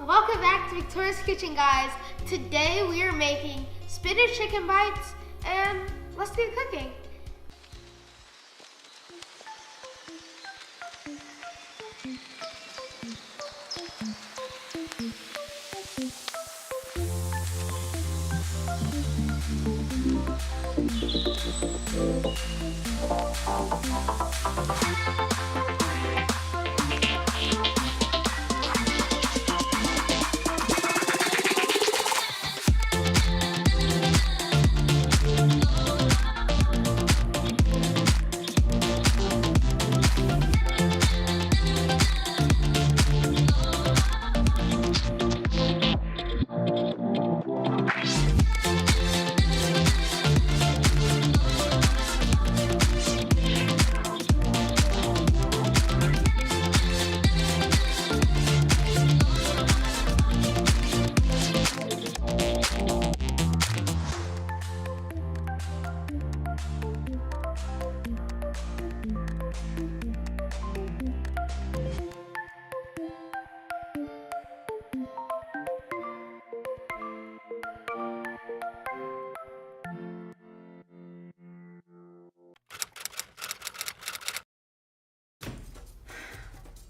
Welcome back to Victoria's Kitchen, guys. Today we are making spinach chicken bites, and let's do the cooking.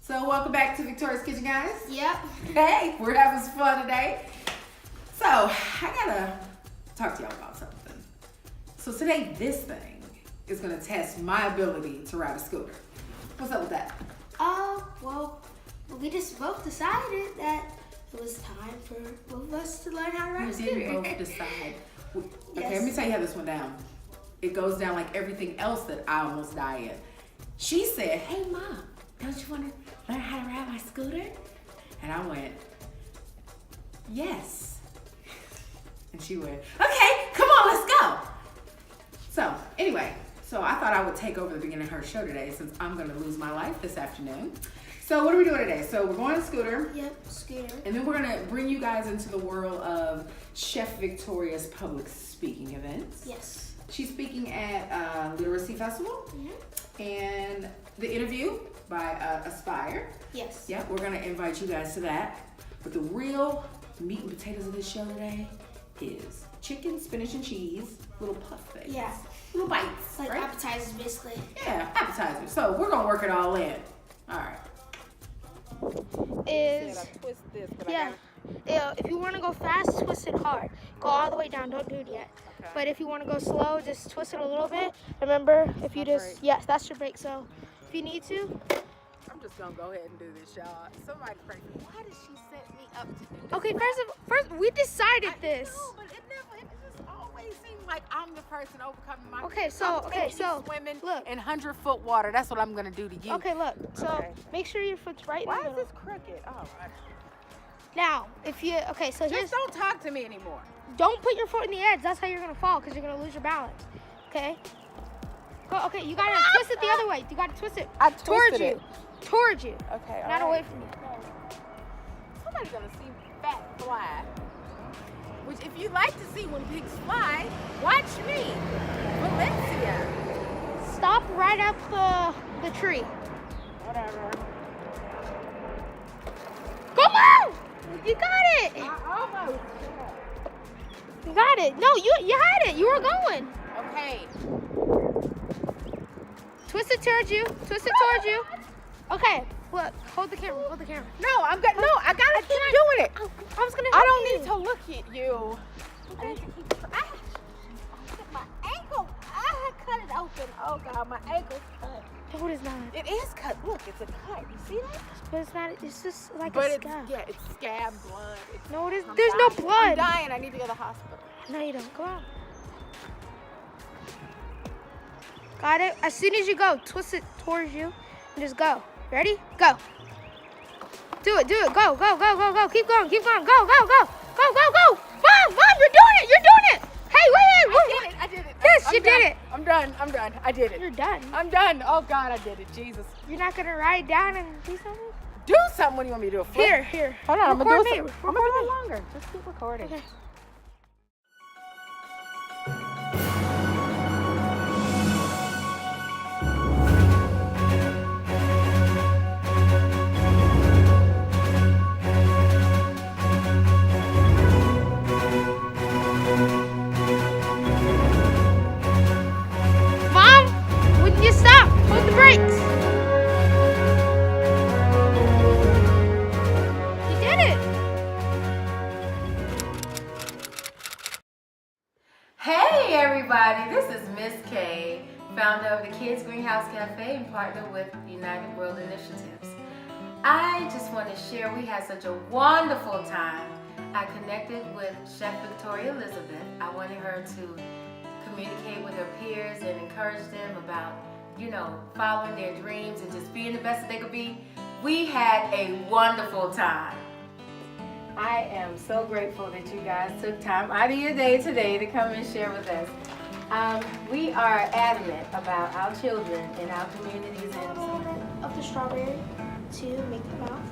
So welcome back to Victoria's Kitchen, guys. Yep. Hey, we're having some fun today. So I gotta talk to y'all about something. So today this thing is gonna test my ability to ride a scooter. What's up with that? Well, we just both decided that it was time for both of us to learn how to ride a scooter. We didn't both decide. Okay, Yes. let me tell you how this went down. It goes down like everything else that I almost die in. She said, "Hey, Mom, don't you want to learn how to ride my scooter?" And I went, "Yes." And she went, "Okay, come on, let's go." So anyway, I thought I would take over the beginning of her show today since I'm going to lose my life this afternoon. So what are we doing today? So we're going to scooter. Yep, scooter. And then we're going to bring you guys into the world of Chef Victoria's public speaking events. Yes. She's speaking at Literacy Festival and the interview by Aspire. Yes. Yeah, we're gonna invite you guys to that. But the real meat and potatoes of this show today is chicken, spinach, and cheese, little puff things. Yeah. Little bites, Like right? appetizers, basically. Yeah, appetizers. So we're gonna work it all in. All right. Twist this, but If you want to go fast, twist it hard. Go all the way down. Don't do it yet. Okay. But if you want to go slow, just twist it a little bit. Remember, if you just brake. that's your brake. So if you need to. I'm just gonna go ahead and do this, y'all. Somebody pray for me. Why did she set me up to do this? Okay, first we decided this. No, but it just always seems like I'm the person overcoming my. Okay, so swimming look. in 100-foot water. That's what I'm gonna do to you. Okay, look. So Okay. make sure your foot's right in Why the is middle. this crooked? Oh, Now, if you so here's just don't talk to me anymore. don't put your foot in the edge. That's how you're gonna fall because you're gonna lose your balance. Okay. Go. Okay, you gotta twist it the other way. You gotta twist it I towards twisted you. it. Towards you. Okay. Not all away right. from you. Somebody's gonna see fat fly. Which, if you like to see when pigs fly, watch me, Valencia. Stop right up the tree. Whatever. Come on! You got it. I almost. You got it. No, you had it. You were going. Okay. Twist it towards you. Twist it towards you. Okay. Look. Hold the camera. Hold the camera. No, I'm good. No, I gotta keep doing it. I was gonna. I help don't you. need to look at you. I need to keep. My ankle. I cut it open. Oh God, my ankle's cut. No, it is not. It is cut. Look, it's a cut. You see that? But it's not. It's just like But a it's scab. it's scab blood. It's, No, it is. I'm There's no dying. blood. I'm dying. I need to go to the hospital. No, you don't. Come on. Got it? As soon as you go, twist it towards you and just go. Ready? Go. Do it. Go. Keep going. Go. Go. Mom, you're doing it. Hey, wait. I did it. Yes, I'm you done. did it. I'm done. I did it. You're done. I'm done. Oh God, I did it. Jesus. You're not going to ride down and do something? Do something. What do you want me to do? A flip? Here. Hold on. I'm gonna do Record it. me. I'm gonna do it longer. Just keep recording. Okay. founder of the Kids Greenhouse Cafe and partner with United World Initiatives. I just want to share we had such a wonderful time. I connected with Chef Victoria Elizabeth. I wanted her to communicate with her peers and encourage them about, following their dreams and just being the best that they could be. We had a wonderful time. I am so grateful that you guys took time out of your day today to come and share with us. We are adamant about our children in our communities A little bit of the strawberry to make the mouth.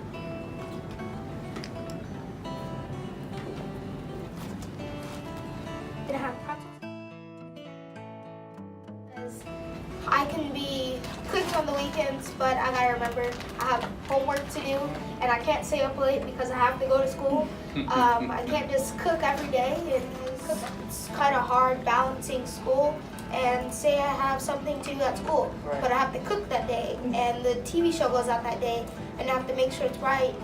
Did I have pretzels? I can be cooked on the weekends, but I gotta remember I have homework to do, and I can't stay up late because I have to go to school. I can't just cook every day, and cook. It's kind of hard balancing school and say I have something to do at school, but I have to cook that day, and the TV show goes out that day, and I have to make sure it's right.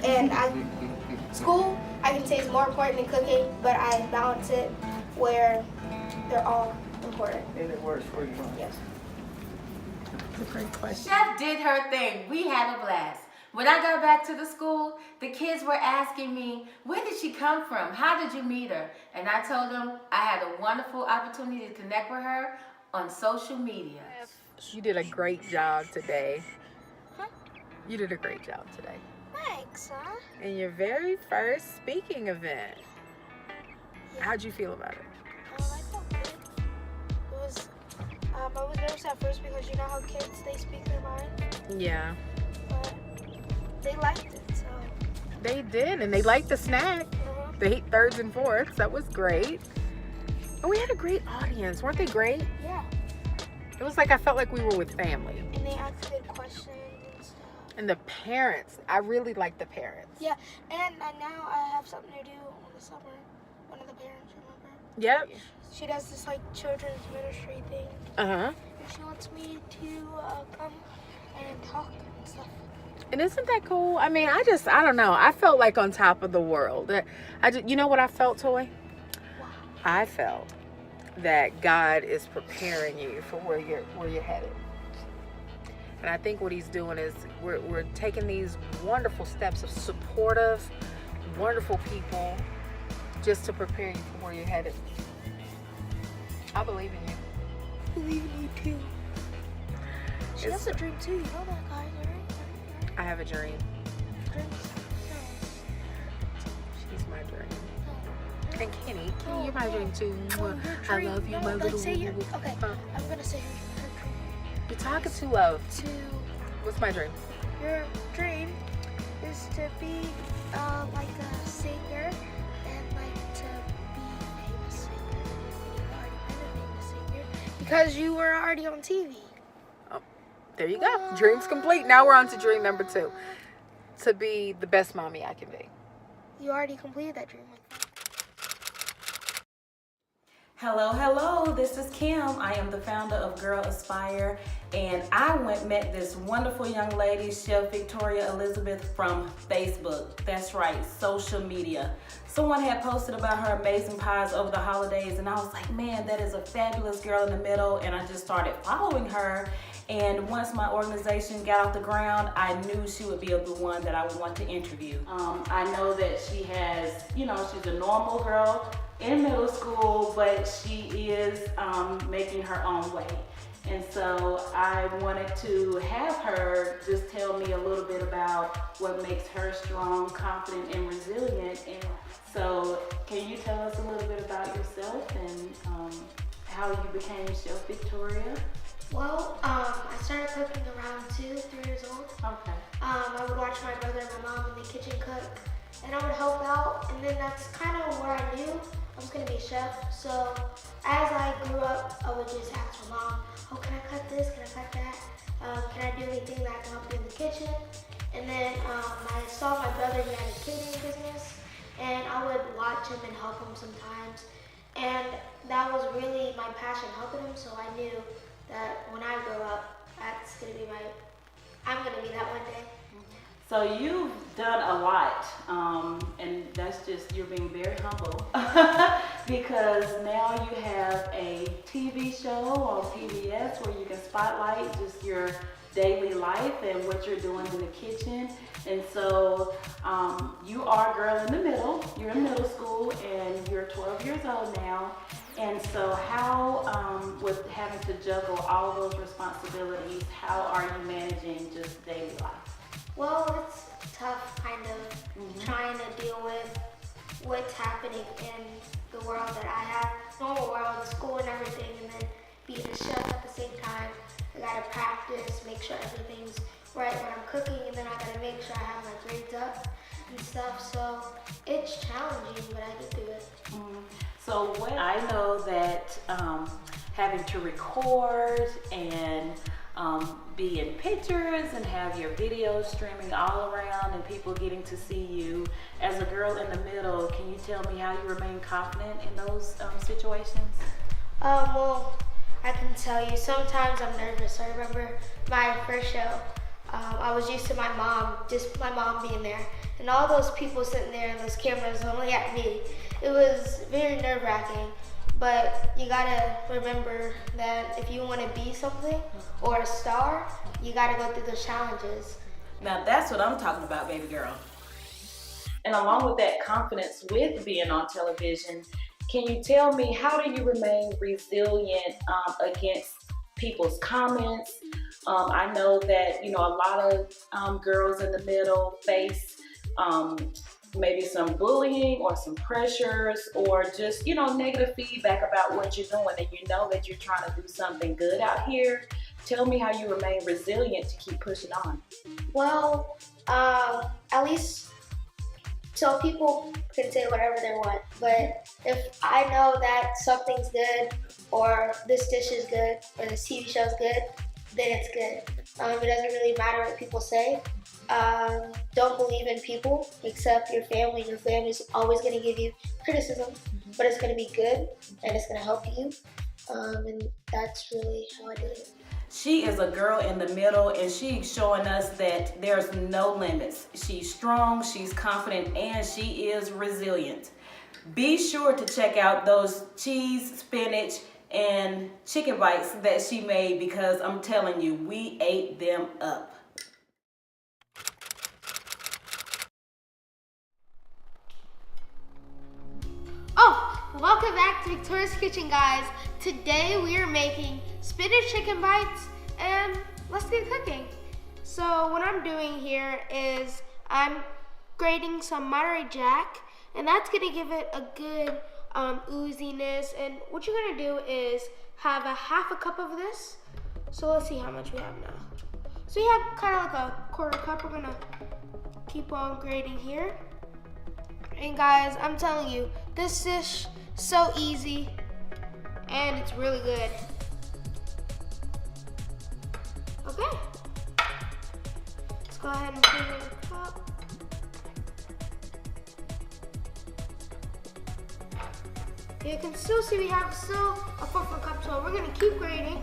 And school, I can say is more important than cooking, but I balance it where they're all important. And it works for you. Yes. That's a great question. Chef did her thing. We had a blast. When I got back to the school, the kids were asking me, where did she come from? How did you meet her? And I told them I had a wonderful opportunity to connect with her on social media. You did a great job today. You did a great job today. Thanks, huh? In your very first speaking event. How'd you feel about it? I felt good. It was, I was nervous at first because you know how kids, they speak their mind, Yeah. but they liked it, so. They did, and they liked the snack. They ate thirds and fourths. That was great. And we had a great audience. Weren't they great? Yeah, It was like I felt like we were with family. and they asked good questions and stuff. And the parents, I really liked the parents. Yeah, and now I have something to do in the summer. One of the parents, remember? Yep. She does this like children's ministry thing, Uh-huh. and she wants me to come and talk and stuff. And isn't that cool? I mean, I don't know. I felt like on top of the world. You know what I felt, Toy? I felt that God is preparing you for where you're headed. And I think what he's doing is we're taking these wonderful steps of supportive, wonderful people just to prepare you for where you're headed. I believe in you. I believe in you too. She has a dream too, you know that, guys, right? I have a dream. Dreams. She's my dream. And Kenny, you're my dream too. Your I dream. love you, No, my let's little. say okay, I'm gonna say her dream. You're talking too low. What's my dream? Your dream is to be like a singer and like to be a famous singer. You've already been a famous singer because you were already on TV. There you go. Dream's complete. Now we're on to dream number 2. To be the best mommy I can be. You already completed that dream. Hello, this is Kim. I am the founder of Girl Aspire, and I met this wonderful young lady, Chef Victoria Elizabeth, from Facebook. That's right, social media. Someone had posted about her amazing pies over the holidays, and I was like, man, that is a fabulous girl in the middle, and I just started following her. And once my organization got off the ground, I knew she would be the one that I would want to interview. I know that she has, she's a normal girl in middle school, but she is making her own way. And so I wanted to have her just tell me a little bit about what makes her strong, confident, and resilient. And so can you tell us a little bit about yourself and how you became Chef Victoria? Well, I started cooking around 2-3 years old. Okay. I would watch my brother and my mom in the kitchen cook, and I would help out, and then that's kind of where I knew I was going to be a chef. So as I grew up, I would just ask my mom, oh, can I cut this? Can I cut that? Can I do anything that I can help you in the kitchen? And then I saw my brother, he had a catering business, and I would watch him and help him sometimes. And that was really my passion, helping him, so I knew that when I grow up, that's going to be I'm going to be that one day. So you've done a lot, and that's just, you're being very humble because now you have a TV show on PBS where you can spotlight just your daily life and what you're doing in the kitchen. And so you are a girl in the middle. You're in middle school and you're 12 years old now. And so how, with having to juggle all those responsibilities, how are you managing just daily life? Well, it's tough kind of trying to deal with what's happening in the world that I have, normal world, school and everything, and then being a chef at the same time. I gotta practice, make sure everything's right when I'm cooking, and then I gotta make sure I have my grades up and stuff. So it's challenging, but I get through it. So what I know that having to record and be in pictures and have your videos streaming all around and people getting to see you as a girl in the middle, can you tell me how you remain confident in those situations? Well, I can tell you, sometimes I'm nervous. I remember my first show, I was used to my mom being there, and all those people sitting there and those cameras only at me. It was very nerve-wracking, but you gotta remember that if you wanna be something or a star, you gotta go through those challenges. Now that's what I'm talking about, baby girl. And along with that confidence with being on television, can you tell me, how do you remain resilient against people's comments? I know that, you know, a lot of girls in the middle face maybe some bullying or some pressures or just, you know, negative feedback about what you're doing, and you know that you're trying to do something good out here. Tell me how you remain resilient to keep pushing on. Well, at least, so people can say whatever they want, but if I know that something's good or this dish is good or this TV show is good, then it's good. It doesn't really matter what people say. Don't believe in people except your family. Your family's always going to give you criticism, but it's going to be good and it's going to help you. And that's really how I did it. She is a girl in the middle, and she's showing us that there's no limits. She's strong, she's confident, and she is resilient. Be sure to check out those cheese, spinach, and chicken bites that she made, because I'm telling you, we ate them up. Welcome back to Victoria's Kitchen, guys. Today we are making spinach chicken bites, and let's get cooking. So what I'm doing here is I'm grating some Monterey Jack, and that's gonna give it a good ooziness. And what you're gonna do is have a half a cup of this. So let's see how much we have now. So you have kind of like a quarter cup. We're gonna keep on grating here. And guys, I'm telling you, this dish so easy and it's really good. Okay, let's go ahead and put it in the cup. You can still see we have still a 4/4 cup, so we're gonna keep grating.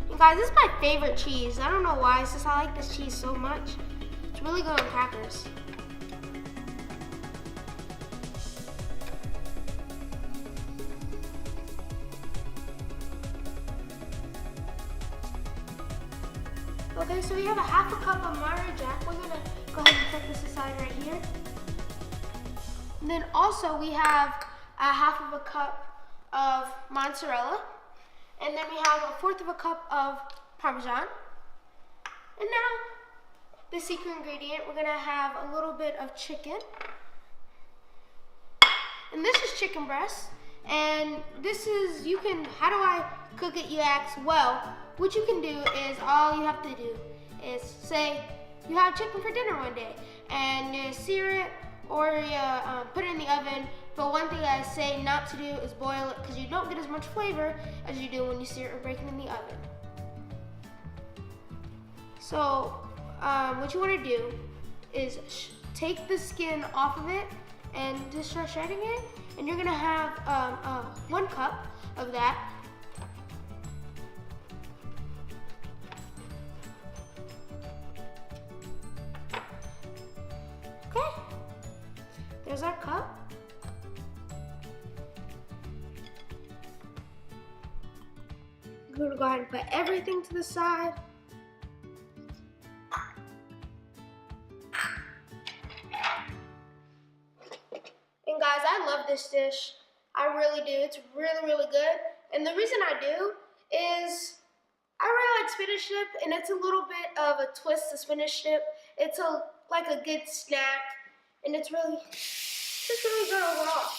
And guys, this is my favorite cheese. I don't know why, it's just I like this cheese so much. It's really good on crackers. Okay, so we have a half a cup of Monterey Jack. We're gonna go ahead and set this aside right here. And then also we have a half of a cup of mozzarella. And then we have a 1/4 cup of Parmesan. And now, the secret ingredient, we're gonna have a little bit of chicken. And this is chicken breast. And this is, how do I cook it, you ask? Well, what you can do is, all you have to do is say you have chicken for dinner one day and you sear it or you put it in the oven. But one thing I say not to do is boil it, because you don't get as much flavor as you do when you sear it or bake it in the oven. So what you want to do is take the skin off of it and just start shredding it. And you're gonna have 1 cup of that. Okay. Here's our cup. I'm gonna go ahead and put everything to the side. And guys, I love this dish. I really do. It's really, really good. And the reason I do is I really like spinach dip, and it's a little bit of a twist to spinach dip. It's like a good snack, and it's just really good overall.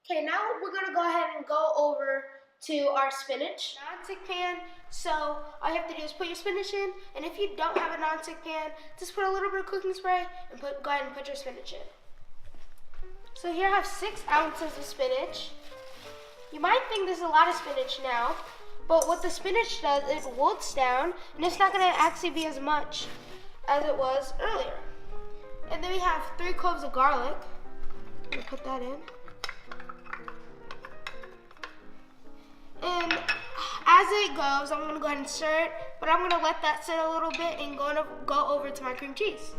Okay, now we're gonna go ahead and go over to our spinach. Non-stick pan, so all you have to do is put your spinach in, and if you don't have a non-stick pan, just put a little bit of cooking spray and go ahead and put your spinach in. So here I have 6 ounces of spinach. You might think there's a lot of spinach now, but what the spinach does, it wilts down, and it's not gonna actually be as much as it was earlier. And then we have 3 cloves of garlic. I'm gonna put that in. And as it goes, I'm gonna go ahead and stir it, but I'm gonna let that sit a little bit and go over to my cream cheese.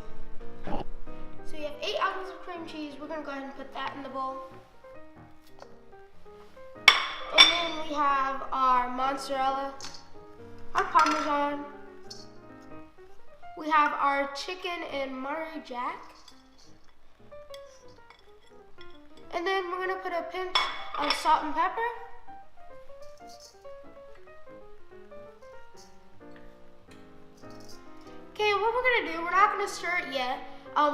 So you have 8 ounces of cream cheese. We're gonna go ahead and put that in the bowl. And then we have our mozzarella, our Parmesan. We have our chicken and Monterey Jack. And then we're gonna put a pinch of salt and pepper. Okay, what we're gonna do, we're not gonna stir it yet.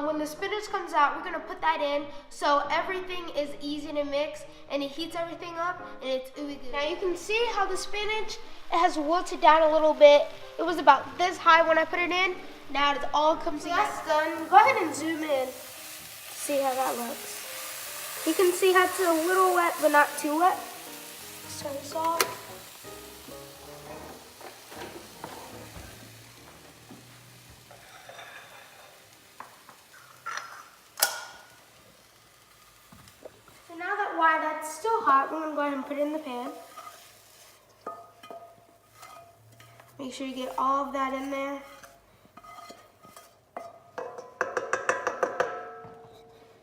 When the spinach comes out, we're gonna put that in so everything is easy to mix and it heats everything up and it's ooey gooey. Now you can see how the spinach, it has wilted down a little bit. It was about this high when I put it in. Now it all comes together. That's done. Go ahead and zoom in. See how that looks. You can see how it's a little wet, but not too wet. Let's turn this off. While that's still hot, we're gonna go ahead and put it in the pan. Make sure you get all of that in there.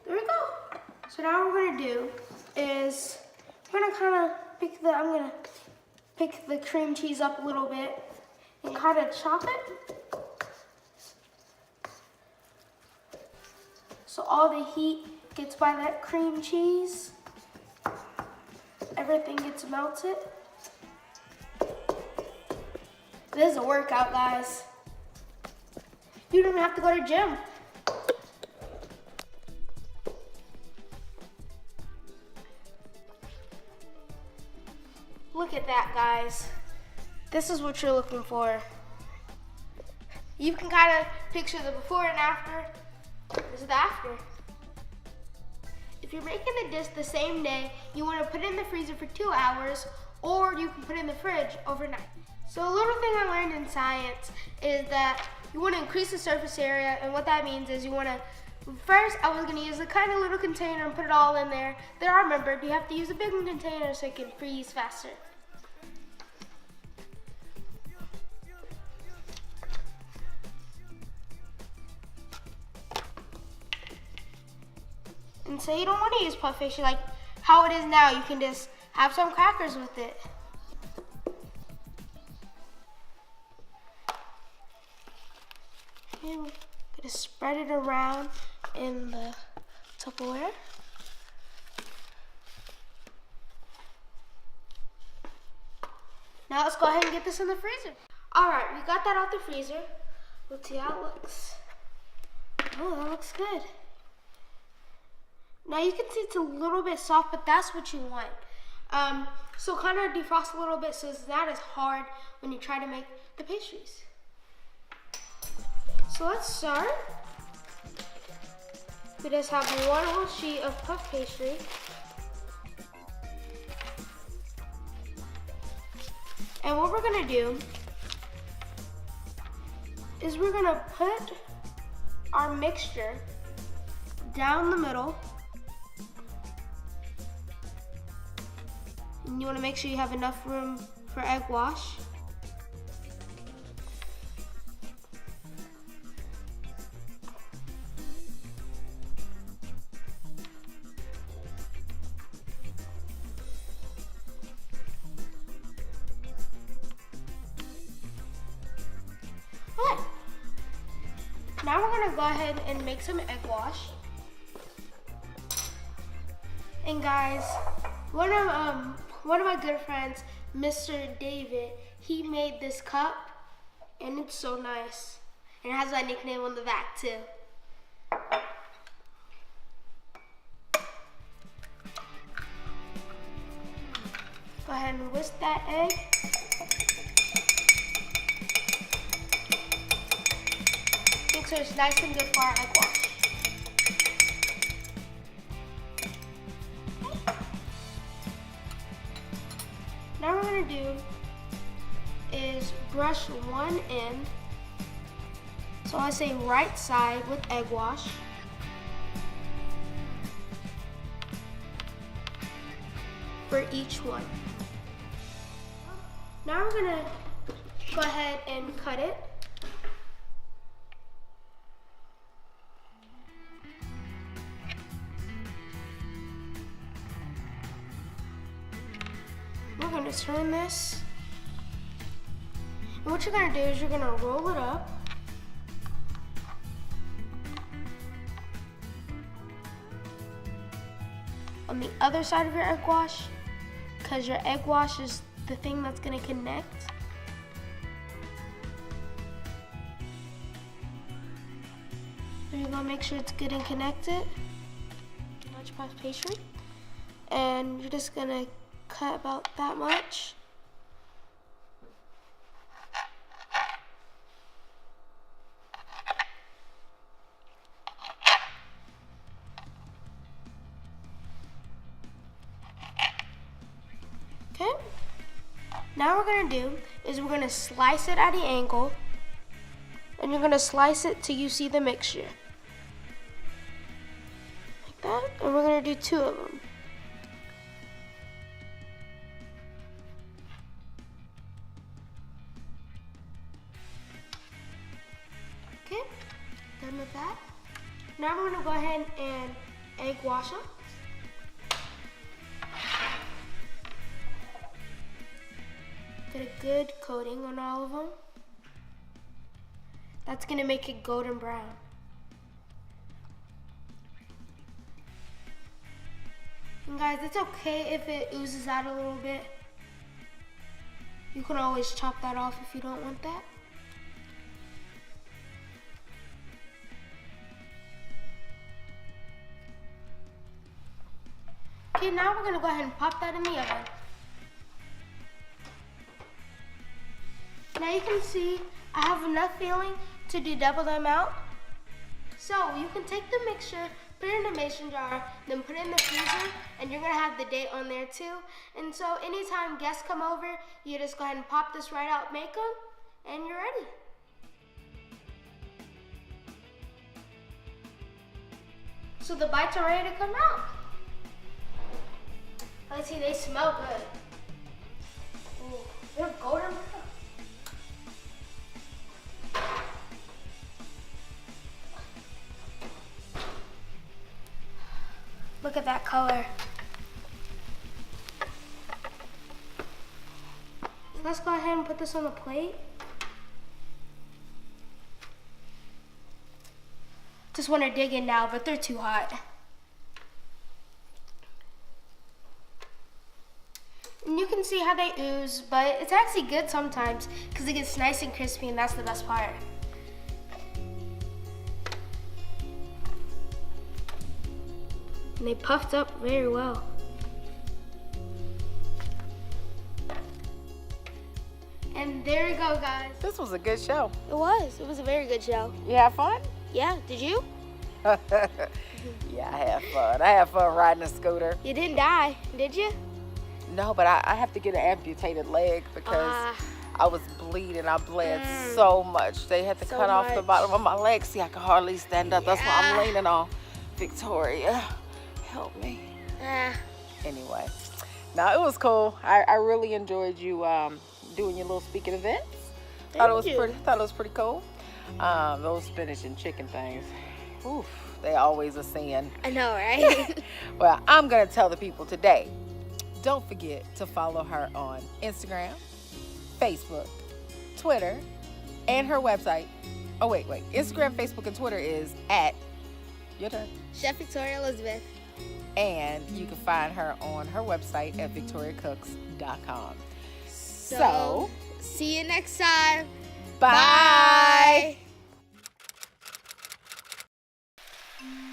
There we go. So now what we're gonna do is we're gonna kind of I'm gonna pick the cream cheese up a little bit and kind of chop it. So all the heat gets by that cream cheese. Everything gets melted. This is a workout, guys. You don't even have to go to the gym. Look at that, guys. This is what you're looking for. You can kind of picture the before and after. This is the after. If you're making the dish the same day, you want to put it in the freezer for 2 hours, or you can put it in the fridge overnight. So a little thing I learned in science is that you want to increase the surface area, and what that means is you want to, first I was going to use a kind of little container and put it all in there. Then I remembered you have to use a big container so it can freeze faster. And so you don't want to use puff pastry like how it is now. You can just have some crackers with it. And we're gonna spread it around in the Tupperware. Now let's go ahead and get this in the freezer. All right, we got that out the freezer. Let's see how it looks. Oh, that looks good. Now you can see it's a little bit soft, but that's what you want. So kind of defrost a little bit so it's not as hard when you try to make the pastries. So let's start. We just have 1 whole sheet of puff pastry. And what we're gonna do is we're gonna put our mixture down the middle. And you want to make sure you have enough room for egg wash. Okay. Now we're gonna go ahead and make some egg wash. And guys, one of my good friends, Mr. David, he made this cup, and it's so nice. And it has my nickname on the back too. Go ahead and whisk that egg. Make sure it's nice and good for our egg wash. Now what we're gonna do is brush one end. So I say right side with egg wash. For each one. Now we're gonna go ahead and cut it. We're gonna turn this. And what you're gonna do is you're gonna roll it up. On the other side of your egg wash, because your egg wash is the thing that's gonna connect. So you're gonna make sure it's good and connected. Large piece pastry. And you're just gonna cut about that much. Okay. Now what we're gonna do is we're gonna slice it at an angle, and you're gonna slice it till you see the mixture. Like that, and we're gonna do 2 of them. Okay, done with that. Now we're gonna go ahead and egg wash them. Get a good coating on all of them. That's gonna make it golden brown. And guys, it's okay if it oozes out a little bit. You can always chop that off if you don't want that. Okay, now we're gonna go ahead and pop that in the oven. Now you can see I have enough filling to do double the amount. So you can take the mixture, put it in a mason jar, then put it in the freezer, and you're gonna have the date on there too. And so anytime guests come over, you just go ahead and pop this right out, make them, and you're ready. So the bites are ready to come out. Let's see, they smell good. Ooh, they're golden brown. Look at that color. Let's go ahead and put this on the plate. Just want to dig in now, but they're too hot. And you can see how they ooze, but it's actually good sometimes because it gets nice and crispy, and that's the best part. And they puffed up very well. And there you go, guys. This was a good show. It was a very good show. You have fun? Yeah, did you? Yeah, I have fun. I have fun riding a scooter. You didn't die, did you? No, but I have to get an amputated leg because I was bleeding. I bled so much. They had to So cut off the much. bottom of my leg. See, I can hardly stand up. That's why I'm leaning on Victoria. Help me. Anyway, No, it was cool. I really enjoyed you doing your little speaking events. Thought it was pretty cool. Those spinach and chicken things. Oof, they always a sin. I know, right? Well, I'm gonna tell the people today. Don't forget to follow her on Instagram, Facebook, Twitter, and her website. Oh wait. Instagram, Facebook, and Twitter is at your turn. Chef Victoria Elizabeth. And you can find her on her website at victoriacooks.com. So, see you next time. Bye.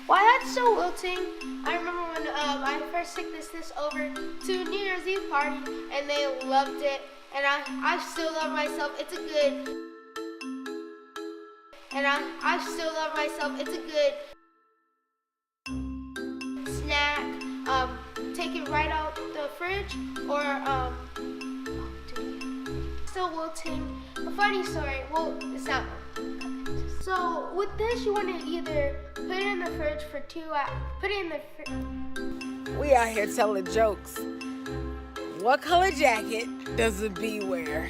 Why that's so wilting. I remember when I first took this over to a New Year's Eve party and they loved it. And I still love myself. It's a good. And I still love myself. It's a good snack. Take it right out the fridge or still wilting. A funny story. Well, it's not. So with this, you want to either put it in the fridge for 2 hours. Put it in the fridge. We out here telling jokes. What color jacket does a bee wear?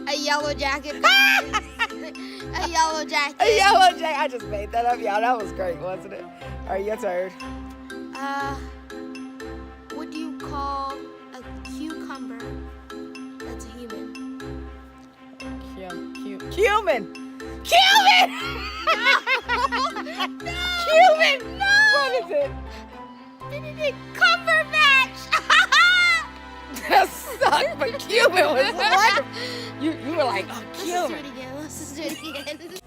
A yellow jacket. A yellow jacket. A yellow jacket. I just made that up, y'all. That was great, wasn't it? All right, your turn. What do you call a cucumber that's a human? Cumin! Cumin! No! Cumin! No! What is it? Cumberbatch! That sucked, but cumin was wonderful. You were like, oh, cumin. Let's just do it again.